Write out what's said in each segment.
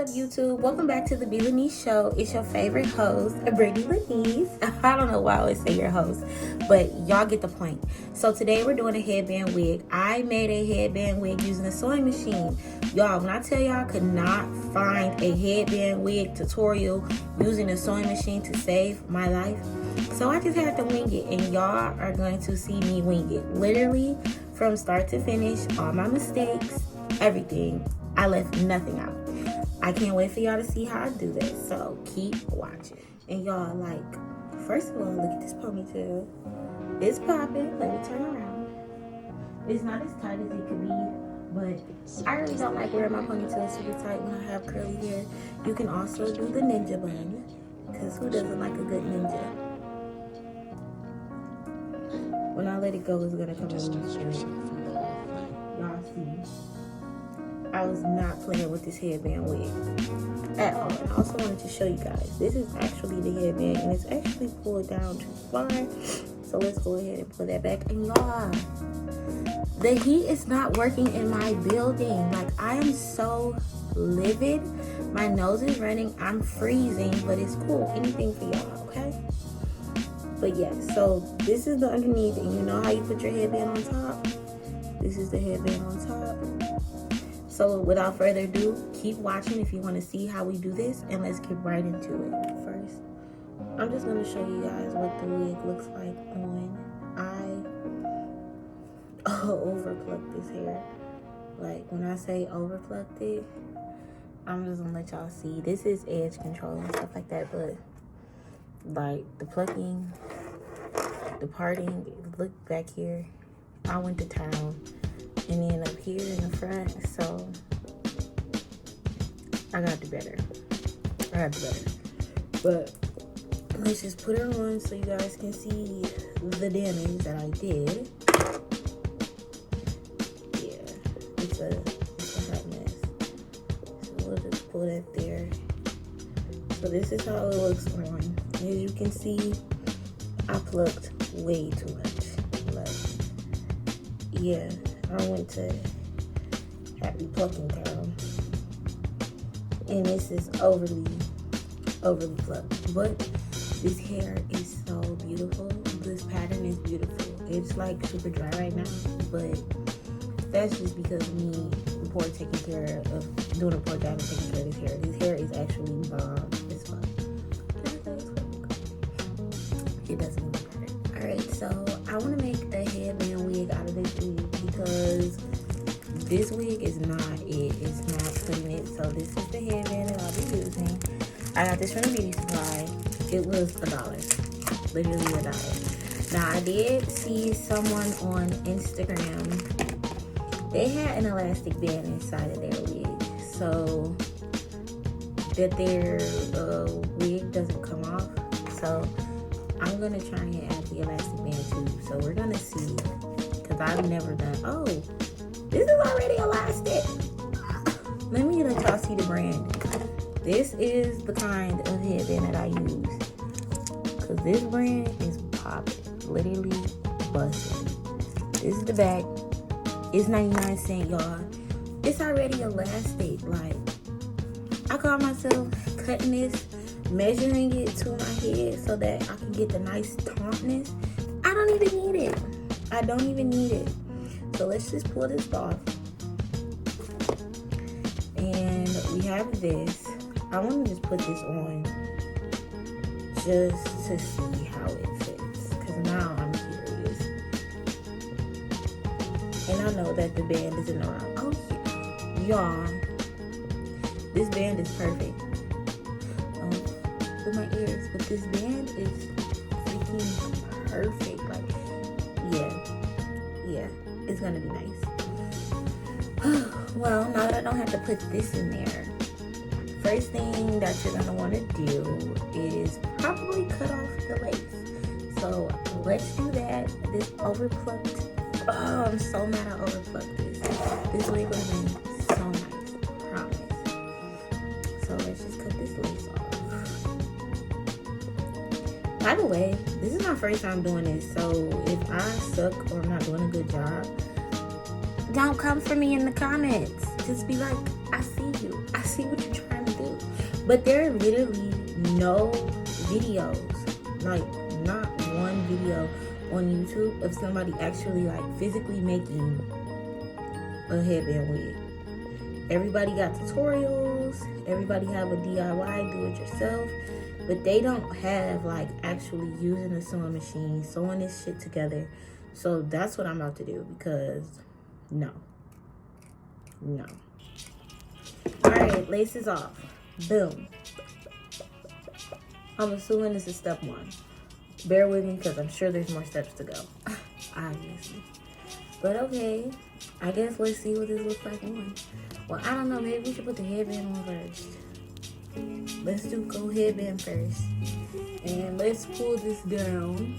up, YouTube? Welcome back to the B. Lanice Show. It's your favorite host, Brittany Lanice. I don't know why I always say your host, but y'all get the point. So today we're doing a headband wig. I made a headband wig using a sewing machine. Y'all, when I tell y'all I could not find a headband wig tutorial using a sewing machine to save my life, so I just had to wing it, and y'all are going to see me wing it. Literally, from start to finish, all my mistakes, everything. I left nothing out. I can't wait for y'all to see how I do this, so keep watching. And y'all, like, first of all, look at this ponytail. It's popping. Let me turn around. It's not as tight as it could be, but I really don't like wearing my ponytail super tight when I have curly hair. You can also do the ninja bun, because who doesn't like a good ninja? When I let it go, it's gonna come in. Y'all see, I was not playing with this headband wig at all. I also wanted to show you guys, this is actually the headband, and it's actually pulled down too far. So let's go ahead and pull that back. And y'all, the heat is not working in my building. Like, I am so livid. My nose is running. I'm freezing, but it's cool. Anything for y'all, okay? But yeah, so this is the underneath, and you know how you put your headband on top? This is the headband on top. So without further ado, keep watching if you want to see how we do this, and let's get right into it. First, I'm just going to show you guys what the wig looks like on. I overplucked this hair. Like, when I say overplucked it, I'm just going to let y'all see. This is edge control and stuff like that, but like the plucking, the parting, look back here, I went to town. And then up here in the front, so I got the better. But let's just put it on so you guys can see the damage that I did. Yeah, it's a hot mess. So we'll just pull that there. So this is how it looks on. As you can see, I plucked way too much. Like, yeah. I went to Happy Plucking Town, and this is overly plucked. But this hair is so beautiful. This pattern is beautiful. It's like super dry right now, but that's just because of me doing a poor job of taking care of this hair. This hair is actually bomb as fuck. It doesn't even matter. Alright, so I want to make a headband wig out of this wig, because this wig is not it. It's not putting it. So this is the headband that I'll be using. I got this from the beauty supply. It was $1. Literally $1. Now, I did see someone on Instagram. They had an elastic band inside of their wig, so that their wig doesn't come off. So I'm gonna try and add the elastic band too. So we're gonna see, because I've never done. Oh, this is already elastic. Let me let y'all see the brand. This is the kind of headband that I use, because this brand is popping, literally busting. This is the back. It's 99 cents, y'all. It's already elastic. Like, I call myself cutting this, measuring it to my head so that I can get the nice tautness. I don't even need it. I don't even need it. So let's just pull this off. And we have this. I want to just put this on just to see how it fits, because now I'm curious. And I know that the band isn't around. Oh yeah, y'all, this band is perfect. With my ears, but this band is freaking perfect. Like, yeah, it's gonna be nice. Well, now that I don't have to put this in there, first thing that you're gonna want to do is probably cut off the lace. So let's do that. This overplucked. Oh, I'm so mad I overplucked this. This wig would have been so nice, I promise. So let's just cut this lace off. By the way, this is my first time doing this, so if I suck or I'm not doing a good job, don't come for me in the comments. Just be like, I see you. I see what you're trying to do. But there are literally no videos, like not one video on YouTube of somebody actually like physically making a headband wig. Everybody got tutorials, everybody have a DIY, do it yourself, but they don't have like actually using a sewing machine, sewing this shit together. So that's what I'm about to do, because no. All right, laces off. Boom. I'm assuming this is step 1. Bear with me because I'm sure there's more steps to go, obviously. But okay, I guess let's see what this looks like on. Well, I don't know, maybe we should put the headband on first. Let's do go headband first. And let's pull this down.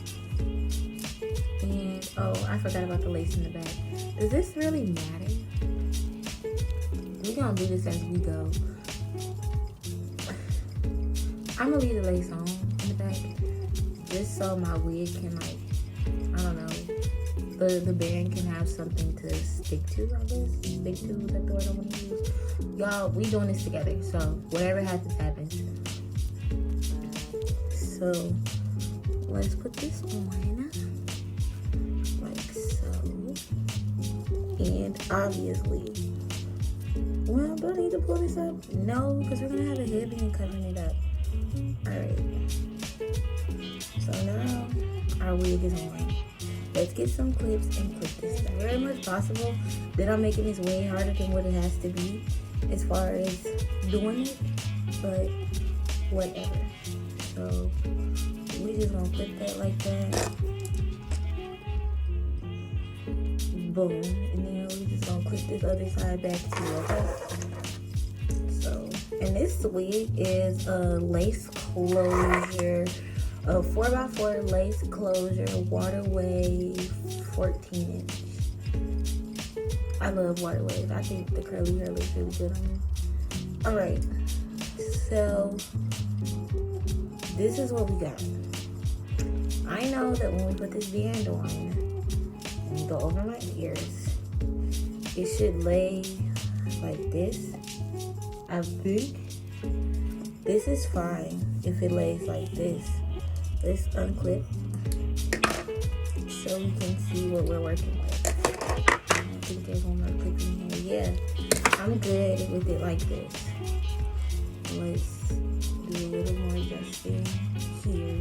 And, oh, I forgot about the lace in the back. Does this really matter? We're gonna do this as we go. I'm gonna leave the lace on in the back, just so my wig can, like, I don't know, the band can have something to stick to, I guess. Stick to, is that the word I want to use? Y'all, we doing this together, so whatever happens, happens. So, let's put this on, like so. And obviously, well, do I need to pull this up? No, because we're gonna have a headband covering it up. Alright. So now our wig is on. Let's get some clips and clip this stuff. Very much possible that I'm making this way harder than what it has to be as far as doing it, but whatever. So we just gonna clip that like that. Boom. And then we just gonna clip this other side back too, okay? So, and this wig is a lace closure, a 4x4 lace closure, waterway, 14-inch. I love waterways. I think the curly hair looks really good on me. Alright, so this is what we got. I know that when we put this band on and go over my ears, it should lay like this. I think this is fine if it lays like this. Let's unclip so we can see what we're working with. I don't think there's one more clip in here. Yeah, I'm good with it like this. Let's do a little more adjusting here.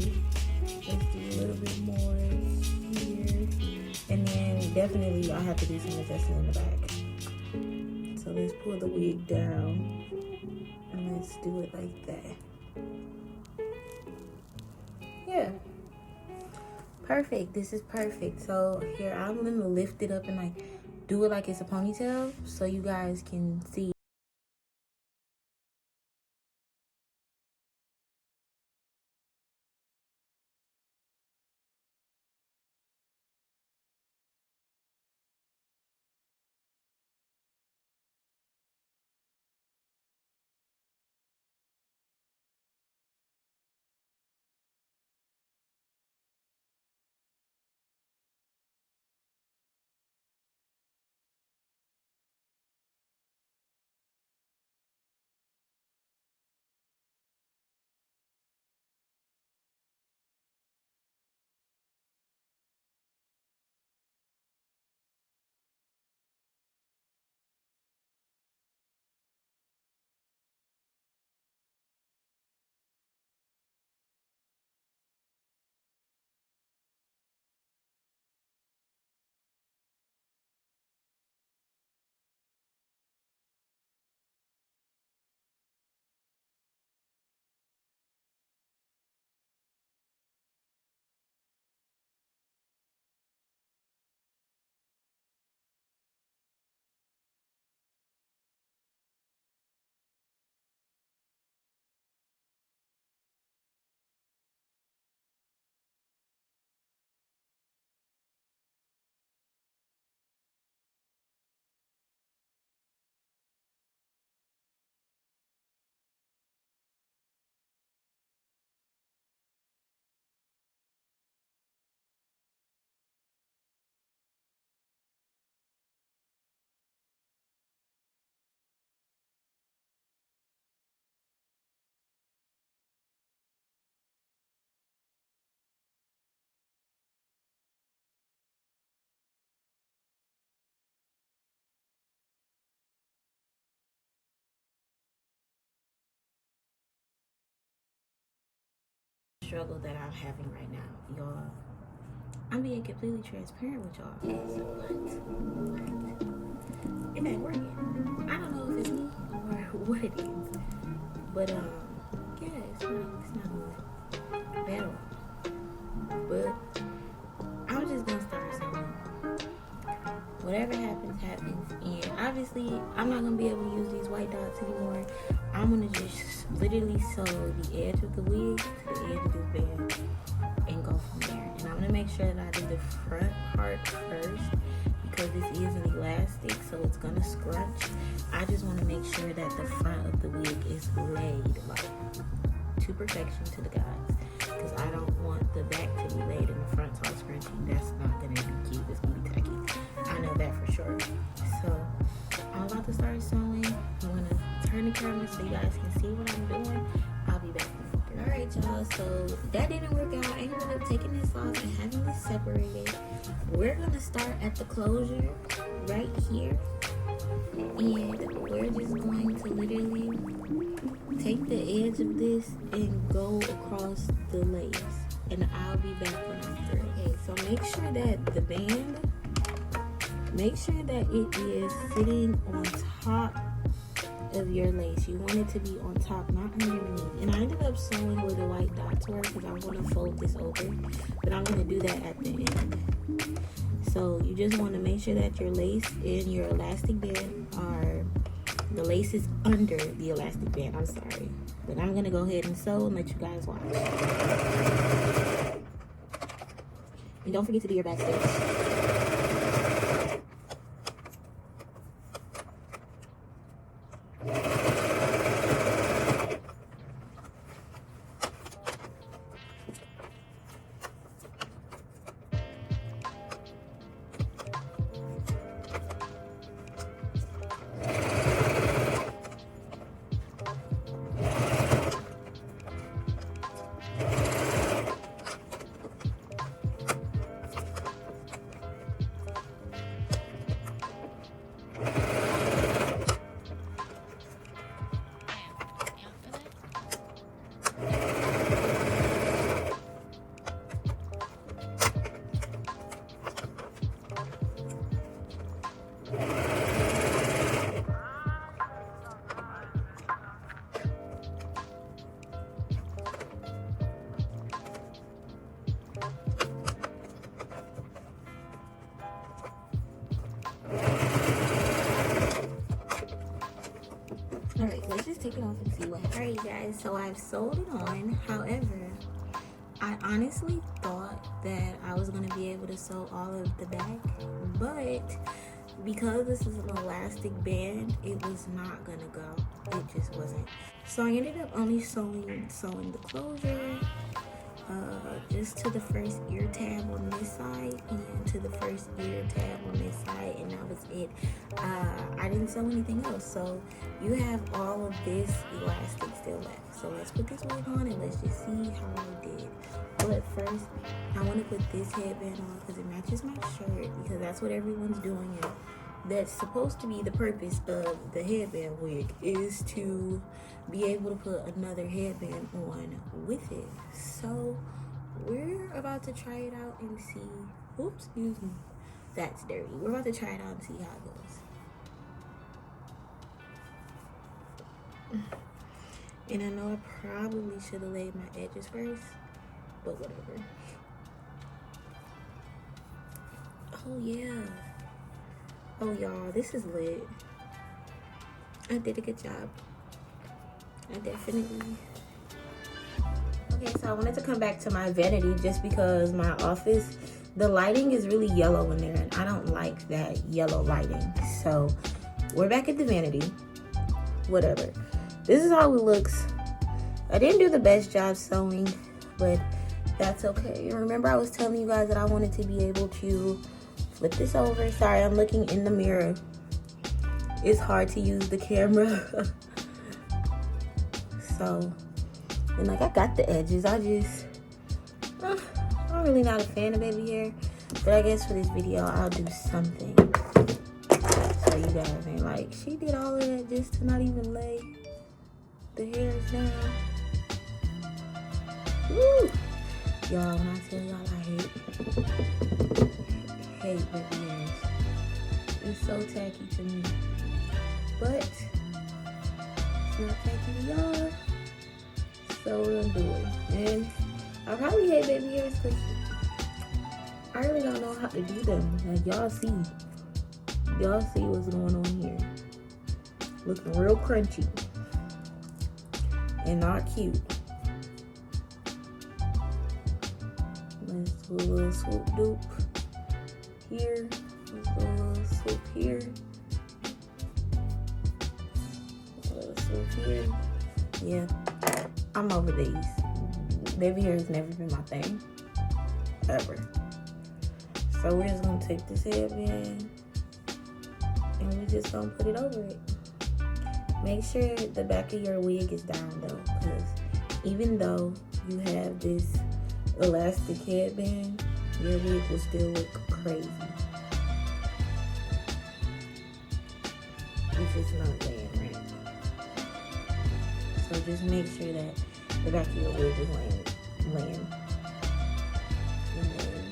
Let's do a little bit more here. And then definitely I'll have to do some adjusting in the back. So let's pull the wig down and let's do it like that. Yeah, perfect. This is perfect. So here, I'm gonna lift it up and like do it like it's a ponytail so you guys can see. struggle that I'm having right now, y'all. I'm being completely transparent with y'all. It's what? It ain't working. I don't know if it's me or what it is. But yeah, it's not good at all. But I'm just gonna start sewing. Whatever happens, happens. And obviously, I'm not gonna be able to use these white dots anymore. I'm gonna just literally sew the edge of the wig to the edge of this band and go from there. And I'm gonna make sure that I do the front part first because this is an elastic, so it's gonna scrunch. I just want to make sure that the front of the wig is laid like to perfection to the guys, because I don't want the back to be laid and the front's all scrunchy. That's not gonna be cute. It's gonna be tacky. I know that for sure. So I'm about to start sewing. I'm gonna turn the camera so you guys can see what I'm doing. I'll be back. Alright y'all, so that didn't work out. I ended up taking this off and having this separated. We're gonna start at the closure right here, and we're just going to literally take the edge of this and go across the lace, and I'll be back when I'm through. Okay, so make sure that the band, make sure that it is sitting on top of your lace. You want it to be on top, not underneath. And I ended up sewing where the white dots were because I want to fold this over, but I'm going to do that at the end. So you just want to make sure that your lace and your elastic band are, the lace is under the elastic band, I'm sorry. But I'm going to go ahead and sew and let you guys watch. And don't forget to do your back stitch. Alright, let's just take it off and see what happens. Alright guys, so I've sewed it on. However, I honestly thought that I was going to be able to sew all of the back, but because this is an elastic band, it was not going to go. It just wasn't. So I ended up only sewing the closure, just to the first ear tab on this side and to the first ear tab on this side, and that was it. I didn't sew anything else. So you have all of this elastic still left. So let's put this wig on and let's just see how I did. But first, I want to put this headband on because it matches my shirt, because that's what everyone's doing, and that's supposed to be the purpose of the headband wig, is to be able to put another headband on with it. So we're about to try it out and see. Oops, excuse me, that's dirty. We're about to try it out and see how it goes. And I know I probably should have laid my edges first, but whatever. Oh yeah. Oh y'all, this is lit. I did a good job. I definitely. Okay, so I wanted to come back to my vanity just because my office, the lighting is really yellow in there, and I don't like that yellow lighting. So we're back at the vanity. Whatever. This is how it looks. I didn't do the best job sewing, but that's okay. Remember, I was telling you guys that I wanted to be able to flip this over. Sorry, I'm looking in the mirror. It's hard to use the camera. So, and like, I got the edges. I'm really not a fan of baby hair, but I guess for this video I'll do something so you guys ain't like, she did all of that just to not even lay the hairs down. Woo! Y'all, when I tell y'all I hate baby hairs. It's so tacky to me. But it's not tacky to y'all. So we're gonna do it. And I probably hate baby hairs because I really don't know how to do them. Like y'all see what's going on here. Looking real crunchy and not cute. Let's do a little swoop doop here. Let's do a little swoop here. A little swoop here. Yeah, I'm over these. Baby hair has never been my thing, ever. So we're just gonna take this headband and we're just gonna put it over it. Make sure the back of your wig is down though, because even though you have this elastic headband, your wig will still look crazy. If it's not laying right. So just make sure that the back of your wig is laying. And then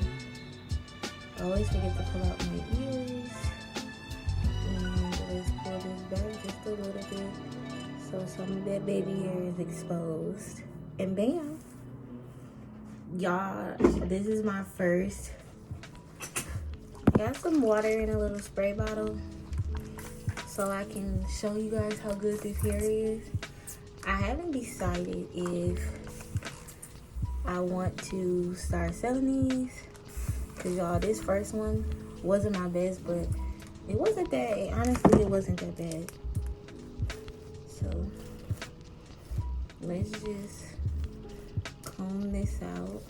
I always forget to pull out my ears. And let's pull this back just a little bit so some of that baby hair is exposed. And bam! Y'all, this is my first. I got some water in a little spray bottle so I can show you guys how good this hair is. I haven't decided if I want to start selling these, because y'all, this first one wasn't my best, but it wasn't that, honestly, it wasn't that bad. So let's just comb this out.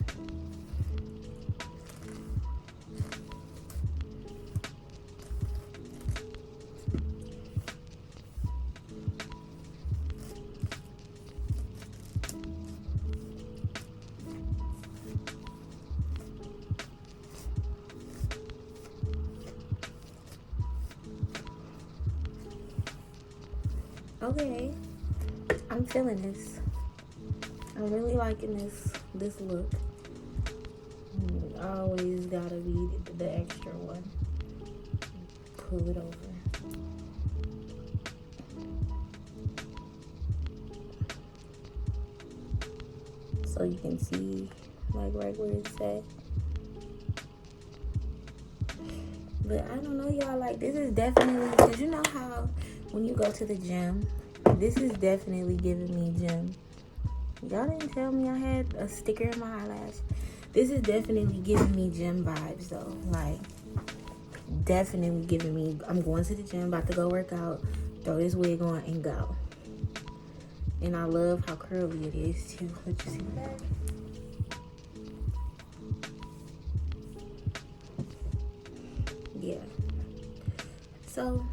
Okay, I'm feeling this. I'm really liking this look. I always gotta be the extra one. Pull it over. So you can see like right where it's at. But I don't know, y'all, like this is definitely, because you know how when you go to the gym, this is definitely giving me gym. Y'all didn't tell me I had a sticker in my eyelash. This is definitely giving me gym vibes though. Like, definitely giving me, I'm going to the gym, about to go work out, throw this wig on and go. And I love how curly it is too. Let you see that? Yeah. So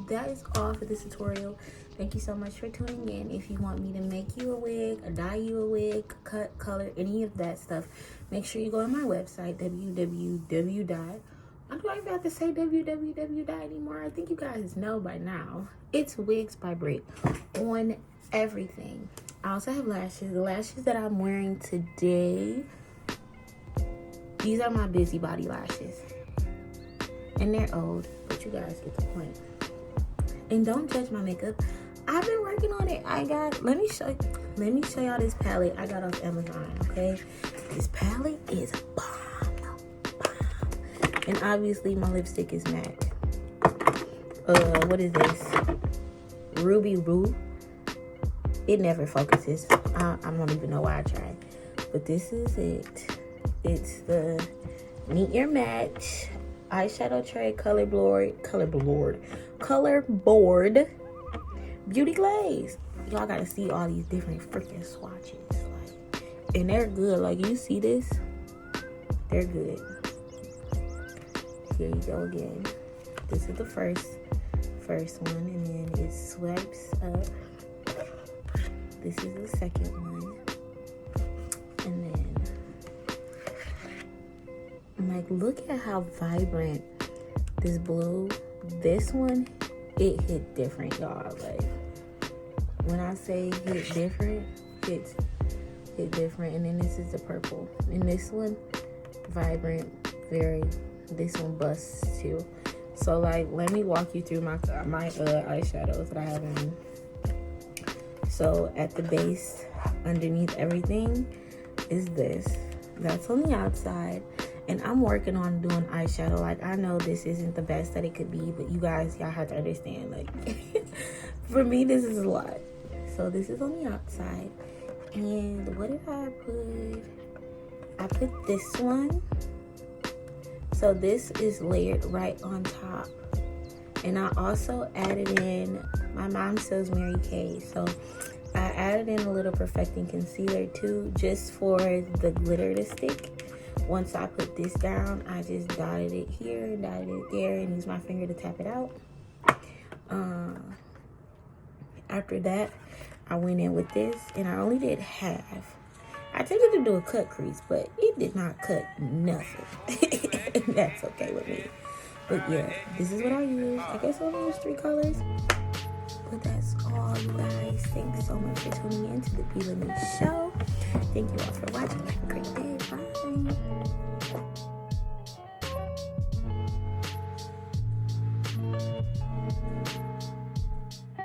that is all for this tutorial. Thank you so much for tuning in. If you want me to make you a wig, or dye you a wig, cut, color, any of that stuff, make sure you go to my website, www. I'm not even about to say www anymore. I think you guys know by now. It's Wigs by Brick on everything. I also have lashes. The lashes that I'm wearing today, these are my busybody lashes. And they're old, but you guys get the point. And don't judge my makeup. I've been working on it. Let me show y'all this palette I got off Amazon, okay? This palette is bomb. And obviously my lipstick is MAC. What is this? Ruby Roo. It never focuses. I don't even know why I tried. But this is it. It's the Meet Your Match eyeshadow tray color board beauty glaze. Y'all gotta see all these different freaking swatches, like, and they're good. Like, you see this, they're good. Here you go again. This is the first one, and then it swipes up. This is the second one, and then like, look at how vibrant this blue. This one, it hit different, y'all. Like, when I say hit different, it's bit different. And then this is the purple. And this one, vibrant, very. This one busts too. So like, let me walk you through my eyeshadows that I have in. So at the base, underneath everything, is this. That's on the outside. And I'm working on doing eyeshadow. Like, I know this isn't the best that it could be, but you guys, y'all have to understand. Like, for me, this is a lot. So this is on the outside. And what did I put? I put this one. So this is layered right on top. And I also added in, my mom sells Mary Kay. So I added in a little perfecting concealer too, just for the glitter to stick. Once I put this down, I just dotted it here, dotted it there, and used my finger to tap it out. After that, I went in with this, and I only did half. I attempted to do a cut crease, but it did not cut nothing. And that's okay with me. But yeah, this is what I use. I guess I only use 3 colors. But that's all, you guys. Thanks so much for tuning in to the Be Limit Show. Thank you all for watching. Have a great day. Bye.